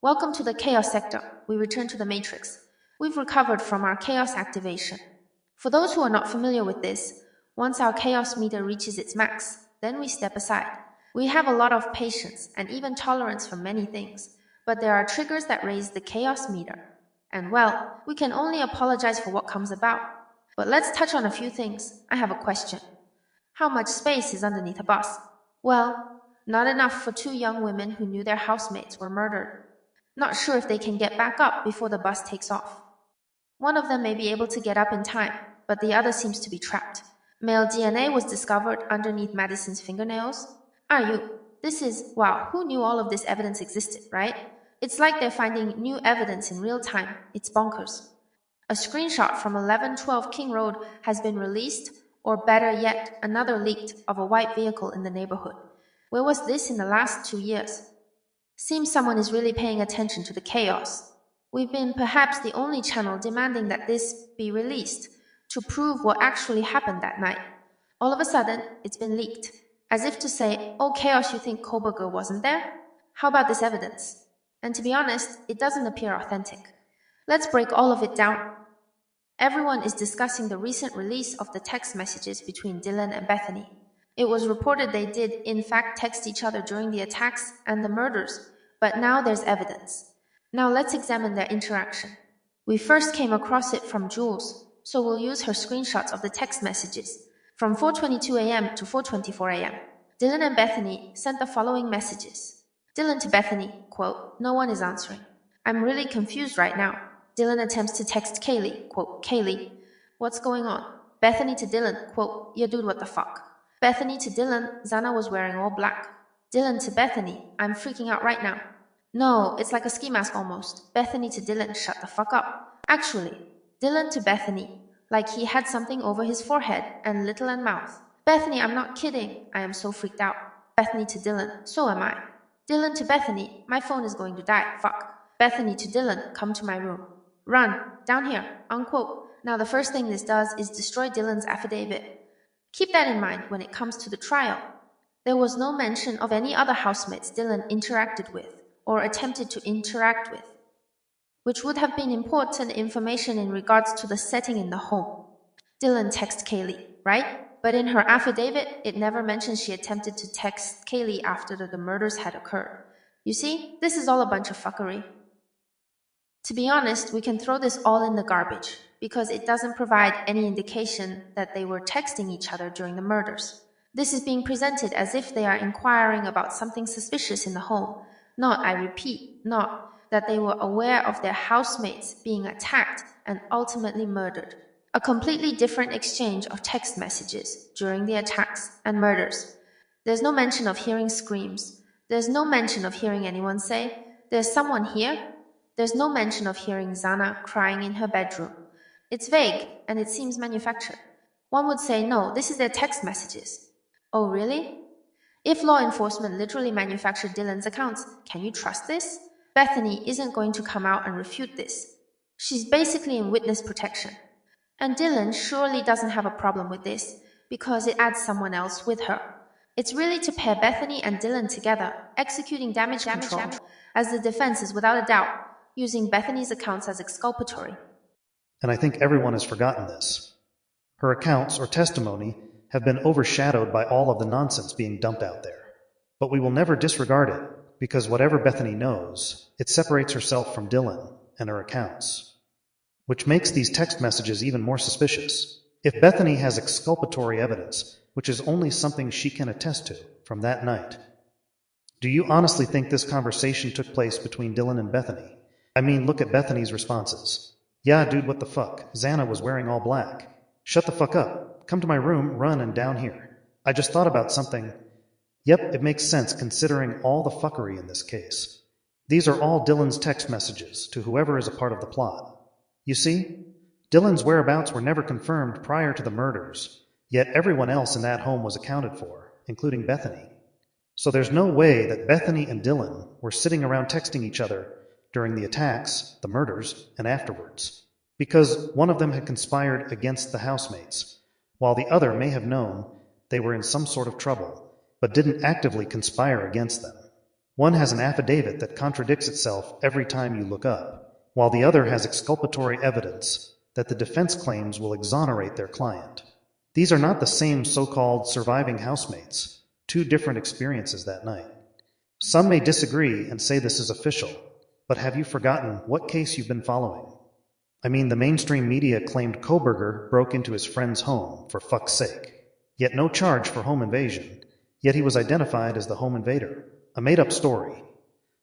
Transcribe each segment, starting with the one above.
Welcome to the Chaos Sector. We return to the Matrix. We've recovered from our Chaos activation. For those who are not familiar with this, once our Chaos meter reaches its max, then we step aside. We have a lot of patience and even tolerance for many things, but there are triggers that raise the Chaos meter. And well, we can only apologize for what comes about. But let's touch on a few things. I have a question. How much space is underneath a bus? Well, not enough for two young women who knew their housemates were murdered. Not sure if they can get back up before the bus takes off. One of them may be able to get up in time, but the other seems to be trapped. Male DNA was discovered underneath Madison's fingernails. Are you? This is, wow, who knew all of this evidence existed, right? It's like they're finding new evidence in real time. It's bonkers. A screenshot from 1112 King Road has been released, or better yet, another leaked of a white vehicle in the neighborhood. Where was this in the last 2 years? Seems someone is really paying attention to the chaos. We've been perhaps the only channel demanding that this be released to prove what actually happened that night. All of a sudden, it's been leaked, as if to say, oh chaos, you think Koberger wasn't there? How about this evidence? And to be honest, it doesn't appear authentic. Let's break all of it down. Everyone is discussing the recent release of the text messages between Dylan and Bethany. It was reported they did, in fact, text each other during the attacks and the murders, but now there's evidence. Now let's examine their interaction. We first came across it from Jules, so we'll use her screenshots of the text messages. From 4:22 a.m. to 4:24 a.m., Dylan and Bethany sent the following messages. Dylan to Bethany, quote, no one is answering. I'm really confused right now. Dylan attempts to text Kaylee, quote, Kaylee, what's going on? Bethany to Dylan, quote, yeah dude, what the fuck? Bethany to Dylan, Zana was wearing all black. Dylan to Bethany, I'm freaking out right now. No, it's like a ski mask almost. Bethany to Dylan, shut the fuck up. Actually, Dylan to Bethany, like he had something over his forehead and little and mouth. Bethany, I'm not kidding. I am so freaked out. Bethany to Dylan, so am I. Dylan to Bethany, my phone is going to die, fuck. Bethany to Dylan, come to my room. Run, down here, unquote. Now the first thing this does is destroy Dylan's affidavit. Keep that in mind when it comes to the trial. There was no mention of any other housemates Dylan interacted with or attempted to interact with, which would have been important information in regards to the setting in the home. Dylan texted Kaylee, right? But in her affidavit, it never mentions she attempted to text Kaylee after the murders had occurred. You see, this is all a bunch of fuckery. To be honest, we can throw this all in the garbage, because it doesn't provide any indication that they were texting each other during the murders. This is being presented as if they are inquiring about something suspicious in the home, not, I repeat, not that they were aware of their housemates being attacked and ultimately murdered. A completely different exchange of text messages during the attacks and murders. There's no mention of hearing screams. There's no mention of hearing anyone say, there's someone here. There's no mention of hearing Zana crying in her bedroom. It's vague, and it seems manufactured. One would say, no, this is their text messages. Oh, really? If law enforcement literally manufactured Dylan's accounts, can you trust this? Bethany isn't going to come out and refute this. She's basically in witness protection. And Dylan surely doesn't have a problem with this, because it adds someone else with her. It's really to pair Bethany and Dylan together, executing damage control, as the defense is without a doubt using Bethany's accounts as exculpatory. And I think everyone has forgotten this. Her accounts or testimony have been overshadowed by all of the nonsense being dumped out there. But we will never disregard it, because whatever Bethany knows, it separates herself from Dylan and her accounts, which makes these text messages even more suspicious. If Bethany has exculpatory evidence, which is only something she can attest to from that night, do you honestly think this conversation took place between Dylan and Bethany? I mean, look at Bethany's responses. Yeah, dude, what the fuck? Xana was wearing all black. Shut the fuck up. Come to my room, run, and down here. I just thought about something. Yep, it makes sense considering all the fuckery in this case. These are all Dylan's text messages to whoever is a part of the plot. You see, Dylan's whereabouts were never confirmed prior to the murders, yet everyone else in that home was accounted for, including Bethany. So there's no way that Bethany and Dylan were sitting around texting each other during the attacks, the murders, and afterwards, because one of them had conspired against the housemates, while the other may have known they were in some sort of trouble, but didn't actively conspire against them. One has an affidavit that contradicts itself every time you look up, while the other has exculpatory evidence that the defense claims will exonerate their client. These are not the same so-called surviving housemates, two different experiences that night. Some may disagree and say this is official, but have you forgotten what case you've been following? I mean, the mainstream media claimed Koberger broke into his friend's home, for fuck's sake. Yet no charge for home invasion, yet he was identified as the home invader. A made-up story.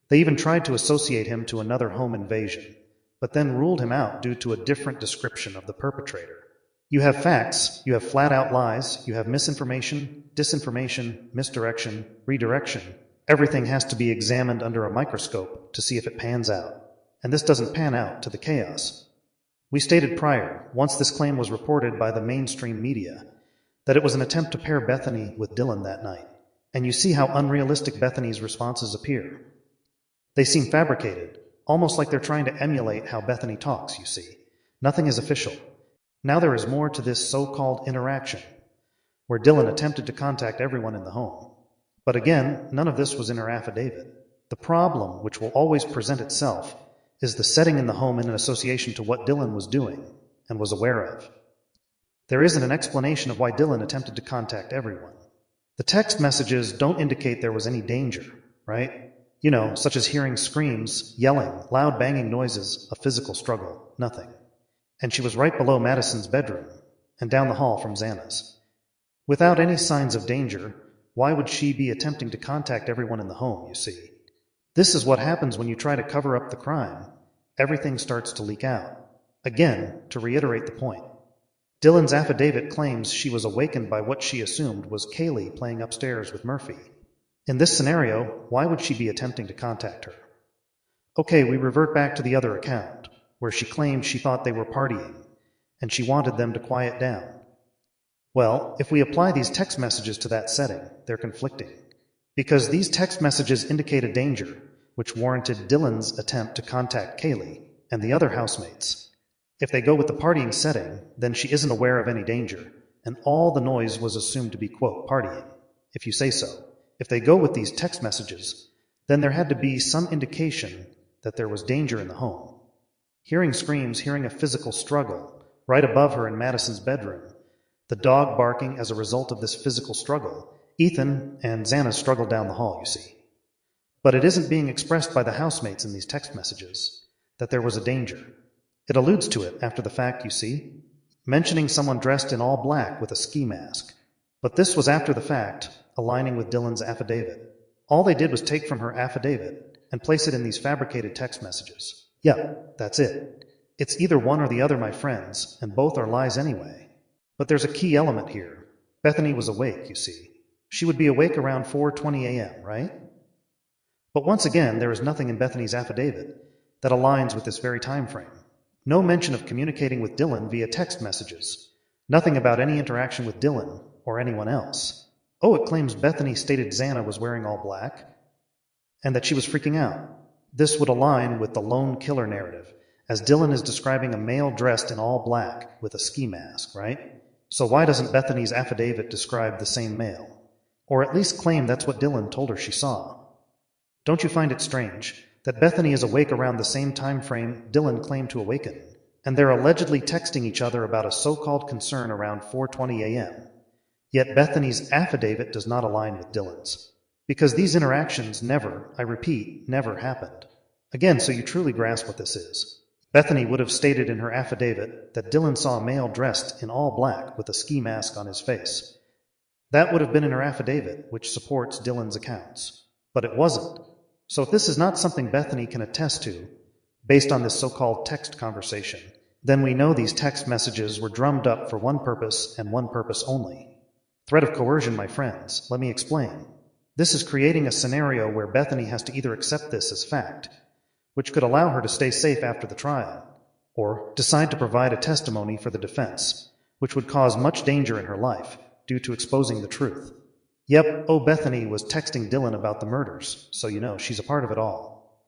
They even tried to associate him to another home invasion, but then ruled him out due to a different description of the perpetrator. You have facts, you have flat-out lies, you have misinformation, disinformation, misdirection, redirection. Everything has to be examined under a microscope to see if it pans out. And this doesn't pan out to the chaos. We stated prior, once this claim was reported by the mainstream media, that it was an attempt to pair Bethany with Dylan that night. And you see how unrealistic Bethany's responses appear. They seem fabricated, almost like they're trying to emulate how Bethany talks, you see. Nothing is official. Now there is more to this so-called interaction, where Dylan attempted to contact everyone in the home. But again, none of this was in her affidavit. The problem, which will always present itself, is the setting in the home in an association to what Dylan was doing and was aware of. There isn't an explanation of why Dylan attempted to contact everyone. The text messages don't indicate there was any danger, right? You know, such as hearing screams, yelling, loud banging noises, a physical struggle, nothing. And she was right below Madison's bedroom, and down the hall from Xana's. Without any signs of danger, why would she be attempting to contact everyone in the home, you see? This is what happens when you try to cover up the crime. Everything starts to leak out. Again, to reiterate the point, Dylan's affidavit claims she was awakened by what she assumed was Kaylee playing upstairs with Murphy. In this scenario, why would she be attempting to contact her? Okay, we revert back to the other account, where she claimed she thought they were partying, and she wanted them to quiet down. Well, if we apply these text messages to that setting, they're conflicting. Because these text messages indicate a danger, which warranted Dylan's attempt to contact Kaylee and the other housemates. If they go with the partying setting, then she isn't aware of any danger, and all the noise was assumed to be, quote, partying, if you say so. If they go with these text messages, then there had to be some indication that there was danger in the home. Hearing screams, hearing a physical struggle, right above her in Madison's bedroom, the dog barking as a result of this physical struggle, Ethan and Xana struggled down the hall, you see. But it isn't being expressed by the housemates in these text messages that there was a danger. It alludes to it after the fact, you see, mentioning someone dressed in all black with a ski mask. But this was after the fact, aligning with Dylan's affidavit. All they did was take from her affidavit and place it in these fabricated text messages. Yep, that's it. It's either one or the other, my friends, and both are lies anyway. But there's a key element here. Bethany was awake, you see. She would be awake around 4:20 a.m., right? But once again, there is nothing in Bethany's affidavit that aligns with this very time frame. No mention of communicating with Dylan via text messages. Nothing about any interaction with Dylan or anyone else. Oh, it claims Bethany stated Xana was wearing all black and that she was freaking out. This would align with the lone killer narrative, as Dylan is describing a male dressed in all black with a ski mask, right? So why doesn't Bethany's affidavit describe the same male? Or at least claim that's what Dylan told her she saw? Don't you find it strange that Bethany is awake around the same time frame Dylan claimed to awaken, and they're allegedly texting each other about a so-called concern around 4:20 a.m., yet Bethany's affidavit does not align with Dylan's? Because these interactions never, I repeat, never happened. Again, so you truly grasp what this is. Bethany would have stated in her affidavit that Dylan saw a male dressed in all black with a ski mask on his face. That would have been in her affidavit, which supports Dylan's accounts. But it wasn't. So if this is not something Bethany can attest to, based on this so-called text conversation, then we know these text messages were drummed up for one purpose and one purpose only. Threat of coercion, my friends. Let me explain. This is creating a scenario where Bethany has to either accept this as fact, which could allow her to stay safe after the trial, or decide to provide a testimony for the defense, which would cause much danger in her life due to exposing the truth. Yep, Bethany was texting Dylan about the murders, so you know she's a part of it all.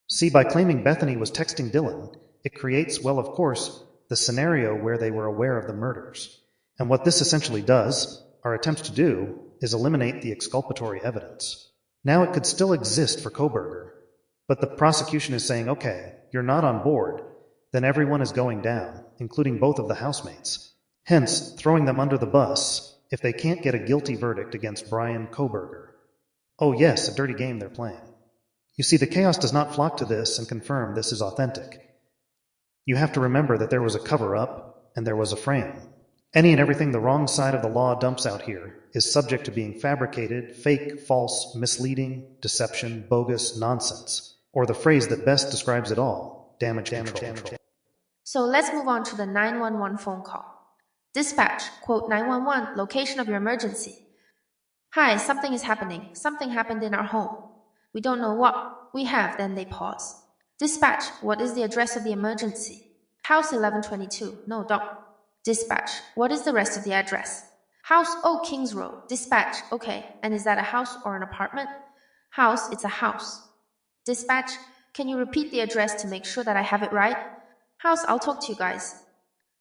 See, by claiming Bethany was texting Dylan, it creates, well, of course, the scenario where they were aware of the murders. And what this essentially does, or attempts to do, is eliminate the exculpatory evidence. Now it could still exist for Koberger, but the prosecution is saying, okay, you're not on board, then everyone is going down, including both of the housemates. Hence, throwing them under the bus if they can't get a guilty verdict against Brian Koberger. Oh yes, a dirty game they're playing. You see, the chaos does not flock to this and confirm this is authentic. You have to remember that there was a cover-up, and there was a frame. Any and everything the wrong side of the law dumps out here is subject to being fabricated, fake, false, misleading, deception, bogus, nonsense, or the phrase that best describes it all, damage control. So let's move on to the 911 phone call. Dispatch, quote 911, location of your emergency. Hi, something is happening. Something happened in our home. We don't know what. We have, then they pause. Dispatch, what is the address of the emergency? House 1122. No, don't. Dispatch, what is the rest of the address? House, oh, Kings Road. Dispatch, okay. And is that a house or an apartment? House, it's a house. Dispatch, can you repeat the address to make sure that I have it right? House, I'll talk to you guys.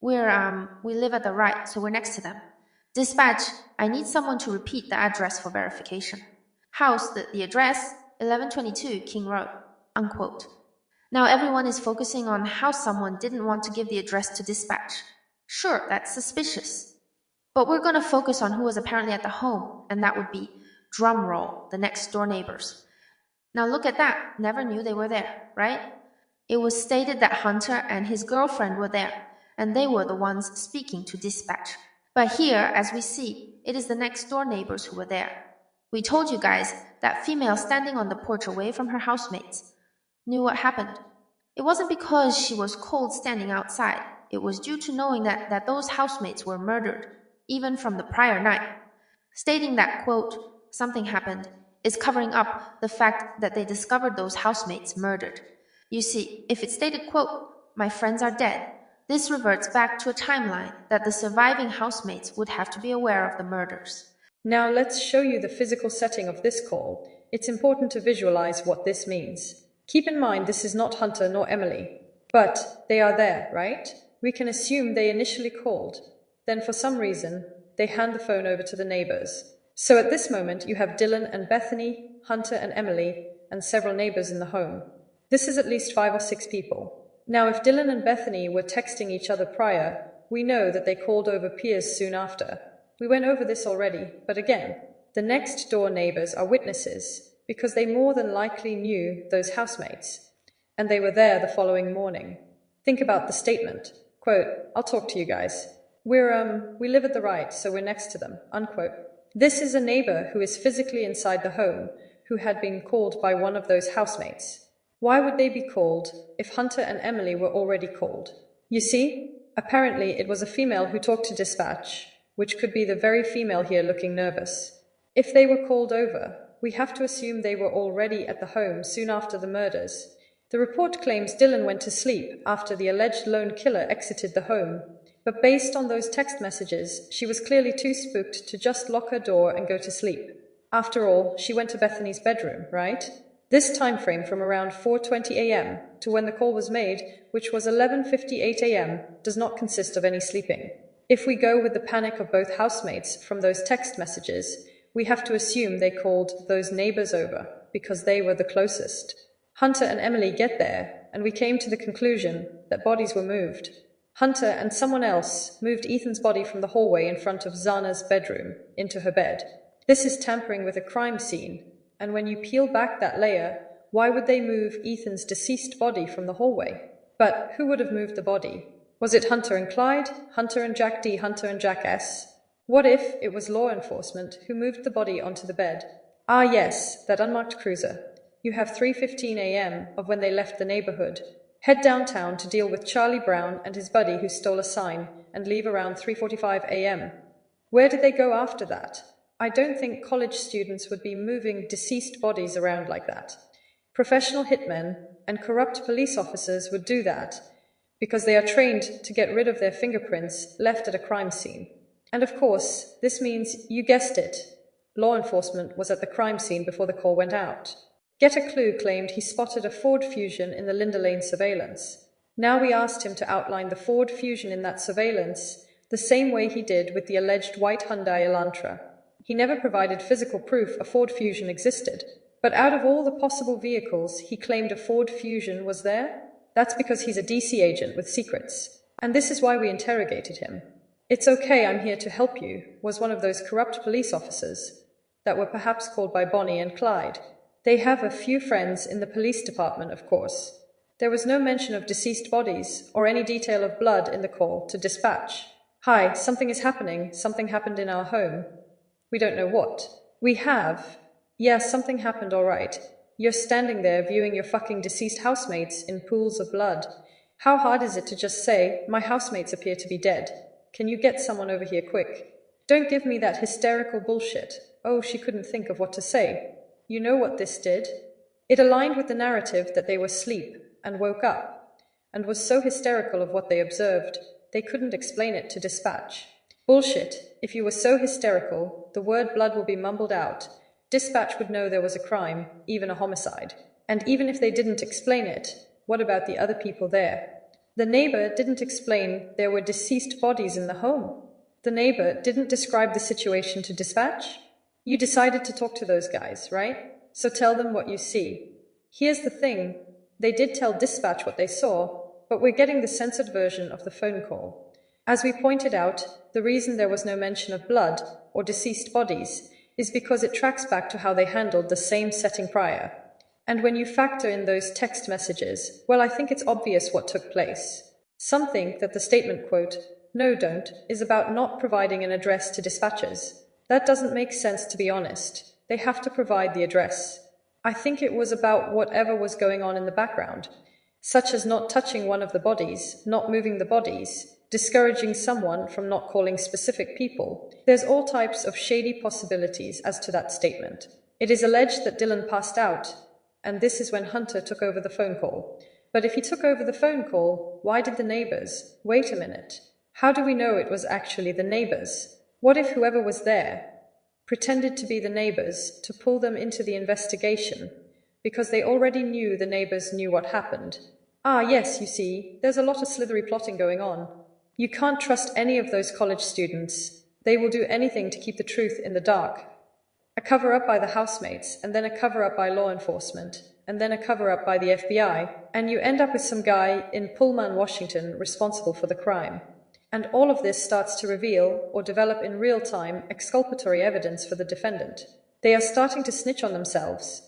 We live at the right, so we're next to them. Dispatch, I need someone to repeat the address for verification. House, the address, 1122 King Road, unquote. Now everyone is focusing on how someone didn't want to give the address to dispatch. Sure, that's suspicious. But we're going to focus on who was apparently at the home, and that would be, drum roll, the next door neighbors. Now look at that, never knew they were there, right? It was stated that Hunter and his girlfriend were there, and they were the ones speaking to dispatch. But here, as we see, it is the next door neighbors who were there. We told you guys that female standing on the porch away from her housemates knew what happened. It wasn't because she was cold standing outside. It was due to knowing that those housemates were murdered, even from the prior night. Stating that, quote, something happened, is covering up the fact that they discovered those housemates murdered. You see, if it stated, quote, my friends are dead, this reverts back to a timeline that the surviving housemates would have to be aware of the murders. Now let's show you the physical setting of this call. It's important to visualize what this means. Keep in mind this is not Hunter nor Emily, but they are there, right? We can assume they initially called. Then for some reason, they hand the phone over to the neighbors. So at this moment you have Dylan and Bethany, Hunter and Emily, and several neighbors in the home. This is at least 5 or 6 people. Now if Dylan and Bethany were texting each other prior, we know that they called over Piers soon after. We went over this already, but again, the next door neighbors are witnesses, because they more than likely knew those housemates, and they were there the following morning. Think about the statement, quote, I'll talk to you guys. We live at the right, so we're next to them, unquote. This is a neighbor who is physically inside the home, who had been called by one of those housemates. Why would they be called if Hunter and Emily were already called? You see, apparently it was a female who talked to dispatch, which could be the very female here looking nervous. If they were called over, we have to assume they were already at the home soon after the murders. The report claims Dylan went to sleep after the alleged lone killer exited the home, but based on those text messages, she was clearly too spooked to just lock her door and go to sleep. After all, she went to Bethany's bedroom, right? This time frame from around 4:20 a.m. to when the call was made, which was 11:58 a.m., does not consist of any sleeping. If we go with the panic of both housemates from those text messages, we have to assume they called those neighbors over, because they were the closest. Hunter and Emily get there, and we came to the conclusion that bodies were moved. Hunter and someone else moved Ethan's body from the hallway in front of Zana's bedroom into her bed. This is tampering with a crime scene, and when you peel back that layer, why would they move Ethan's deceased body from the hallway? But who would have moved the body? Was it Hunter and Clyde, Hunter and Jack D, Hunter and Jack S? What if it was law enforcement who moved the body onto the bed? Ah yes, that unmarked cruiser. You have 3:15 a.m. of when they left the neighborhood. Head downtown to deal with Charlie Brown and his buddy who stole a sign, and leave around 3:45 a.m. Where did they go after that? I don't think college students would be moving deceased bodies around like that. Professional hitmen and corrupt police officers would do that, because they are trained to get rid of their fingerprints left at a crime scene. And of course, this means, you guessed it, law enforcement was at the crime scene before the call went out. Get a Clue claimed he spotted a Ford Fusion in the Linda Lane surveillance. Now we asked him to outline the Ford Fusion in that surveillance the same way he did with the alleged white Hyundai Elantra. He never provided physical proof a Ford Fusion existed. But out of all the possible vehicles, he claimed a Ford Fusion was there? That's because he's a DC agent with secrets. And this is why we interrogated him. "It's okay, I'm here to help you," was one of those corrupt police officers that were perhaps called by Bonnie and Clyde. They have a few friends in the police department, of course. There was no mention of deceased bodies or any detail of blood in the call to dispatch. "Hi, something is happening. Something happened in our home." "We don't know what." "We have. Yeah, something happened, all right. You're standing there viewing your fucking deceased housemates in pools of blood. How hard is it to just say, 'My housemates appear to be dead. Can you get someone over here quick?' Don't give me that hysterical bullshit. Oh, she couldn't think of what to say. You know what this did? It aligned with the narrative that they were asleep and woke up, and was so hysterical of what they observed, they couldn't explain it to dispatch. Bullshit. If you were so hysterical, the word blood will be mumbled out. Dispatch would know there was a crime, even a homicide. And even if they didn't explain it, what about the other people there? The neighbor didn't explain there were deceased bodies in the home. The neighbor didn't describe the situation to dispatch. You decided to talk to those guys, right? So tell them what you see. Here's the thing. They did tell dispatch what they saw, but we're getting the censored version of the phone call. As we pointed out, the reason there was no mention of blood or deceased bodies is because it tracks back to how they handled the same setting prior. And when you factor in those text messages, well, I think it's obvious what took place. Some think that the statement, quote, "No, don't," is about not providing an address to dispatchers. That doesn't make sense, to be honest. They have to provide the address. I think it was about whatever was going on in the background, such as not touching one of the bodies, not moving the bodies, discouraging someone from not calling specific people. There's all types of shady possibilities as to that statement. It is alleged that Dylan passed out, and this is when Hunter took over the phone call. But if he took over the phone call, why did the neighbors? Wait a minute. How do we know it was actually the neighbors? What if whoever was there pretended to be the neighbors to pull them into the investigation because they already knew the neighbors knew what happened? Ah, yes, you see, there's a lot of slithery plotting going on. You can't trust any of those college students. They will do anything to keep the truth in the dark. A cover-up by the housemates, and then a cover-up by law enforcement, and then a cover-up by the FBI, and you end up with some guy in Pullman, Washington, responsible for the crime. And all of this starts to reveal, or develop in real time, exculpatory evidence for the defendant. They are starting to snitch on themselves,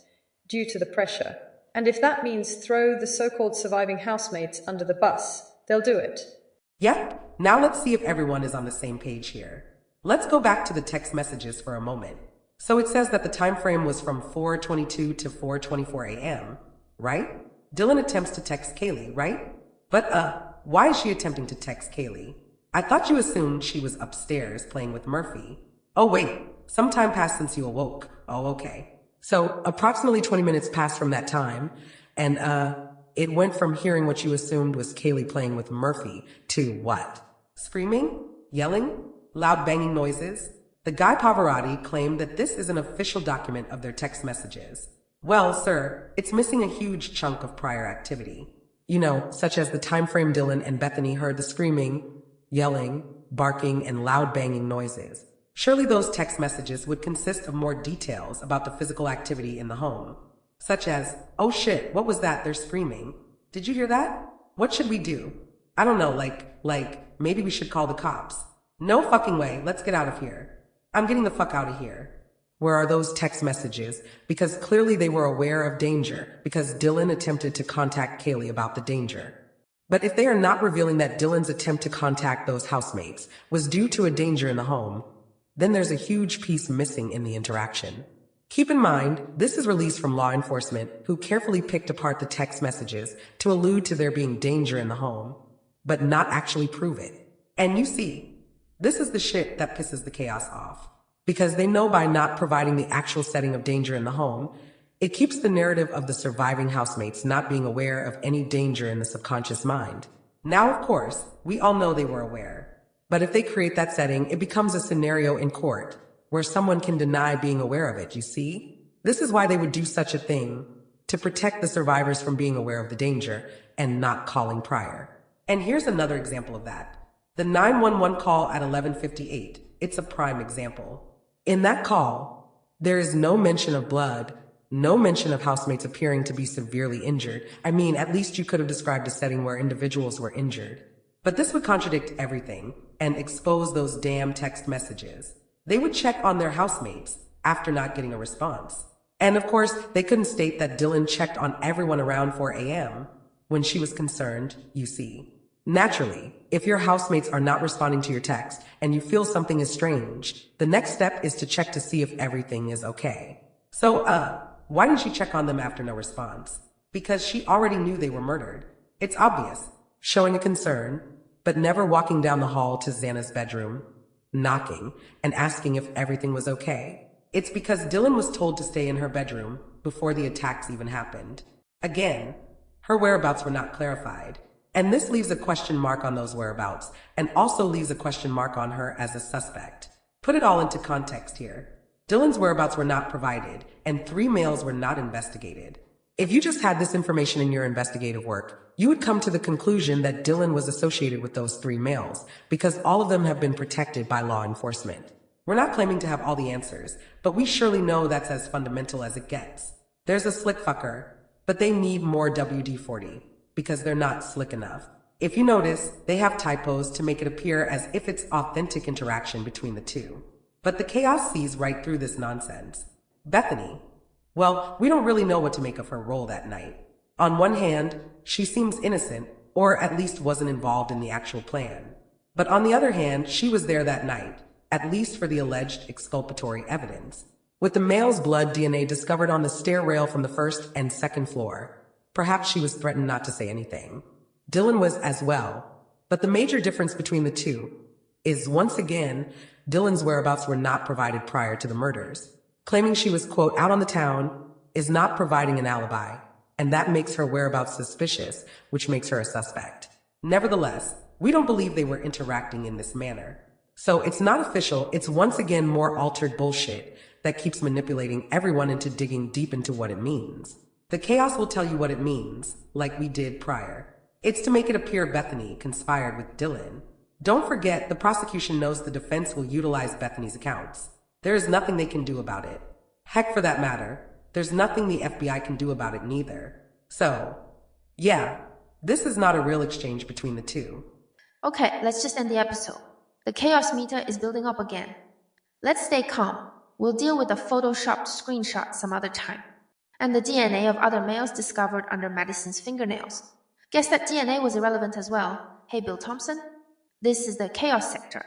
due to the pressure. And if that means throw the so-called surviving housemates under the bus, they'll do it. Yep, now let's see if everyone is on the same page here. Let's go back to the text messages for a moment. So it says that the time frame was from 4:22 to 4:24 a.m., right? Dylan attempts to text Kaylee, right? But, why is she attempting to text Kaylee? I thought you assumed she was upstairs playing with Murphy. Oh wait, some time passed since you awoke. Oh, okay. So, approximately 20 minutes passed from that time, and, it went from hearing what you assumed was Kaylee playing with Murphy to what? Screaming? Yelling? Loud banging noises? The guy Pavarotti claimed that this is an official document of their text messages. Well, sir, it's missing a huge chunk of prior activity. You know, such as the time frame Dylan and Bethany heard the screaming, yelling, barking, and loud banging noises. Surely those text messages would consist of more details about the physical activity in the home. Such as, "Oh shit, what was that? They're screaming. Did you hear that? What should we do? I don't know, maybe we should call the cops." No fucking way, let's get out of here. I'm getting the fuck out of here. Where are those text messages? Because clearly they were aware of danger, because Dylan attempted to contact Kaylee about the danger. But if they are not revealing that Dylan's attempt to contact those housemates was due to a danger in the home, then there's a huge piece missing in the interaction. Keep in mind, this is released from law enforcement, who carefully picked apart the text messages to allude to there being danger in the home, but not actually prove it. And you see, this is the shit that pisses the chaos off. Because they know by not providing the actual setting of danger in the home, it keeps the narrative of the surviving housemates not being aware of any danger in the subconscious mind. Now, of course, we all know they were aware. But if they create that setting, it becomes a scenario in court where someone can deny being aware of it, you see? This is why they would do such a thing, to protect the survivors from being aware of the danger and not calling prior. And here's another example of that. The 911 call at 11:58. It's a prime example. In that call, there is no mention of blood, No mention of housemates appearing to be severely injured. I mean, at least you could have described a setting where individuals were injured. But this would contradict everything and expose those damn text messages. They would check on their housemates after not getting a response. And of course, they couldn't state that Dylan checked on everyone around 4 a.m. when she was concerned, you see. Naturally, if your housemates are not responding to your text and you feel something is strange, the next step is to check to see if everything is okay. So, why didn't she check on them after no response? Because she already knew they were murdered. It's obvious. Showing a concern, but never walking down the hall to Xana's bedroom, knocking, and asking if everything was okay. It's because Dylan was told to stay in her bedroom before the attacks even happened. Again, her whereabouts were not clarified, and this leaves a question mark on those whereabouts, and also leaves a question mark on her as a suspect. Put it all into context here. Dylan's whereabouts were not provided, and 3 males were not investigated. If you just had this information in your investigative work, you would come to the conclusion that Dylan was associated with those 3 males, because all of them have been protected by law enforcement. We're not claiming to have all the answers, but we surely know that's as fundamental as it gets. There's a slick fucker, but they need more WD-40, because they're not slick enough. If you notice, they have typos to make it appear as if it's authentic interaction between the two. But the chaos sees right through this nonsense. Bethany. Well, we don't really know what to make of her role that night. On one hand, she seems innocent, or at least wasn't involved in the actual plan. But on the other hand, she was there that night, at least for the alleged exculpatory evidence. With the male's blood DNA discovered on the stair rail from the 1st and 2nd floor, perhaps she was threatened not to say anything. Dylan was as well. But the major difference between the two is, once again, Dylan's whereabouts were not provided prior to the murders. Claiming she was, quote, out on the town is not providing an alibi, and that makes her whereabouts suspicious, which makes her a suspect. Nevertheless, we don't believe they were interacting in this manner. So it's not official, it's once again more altered bullshit that keeps manipulating everyone into digging deep into what it means. The chaos will tell you what it means, like we did prior. It's to make it appear Bethany conspired with Dylan. Don't forget, the prosecution knows the defense will utilize Bethany's accounts. There is nothing they can do about it. Heck, for that matter, there's nothing the FBI can do about it neither. So, yeah, this is not a real exchange between the two. Okay, let's just end the episode. The chaos meter is building up again. Let's stay calm. We'll deal with the photoshopped screenshot some other time. And the DNA of other males discovered under Madison's fingernails. Guess that DNA was irrelevant as well. Hey, Bill Thompson? This is the chaos sector.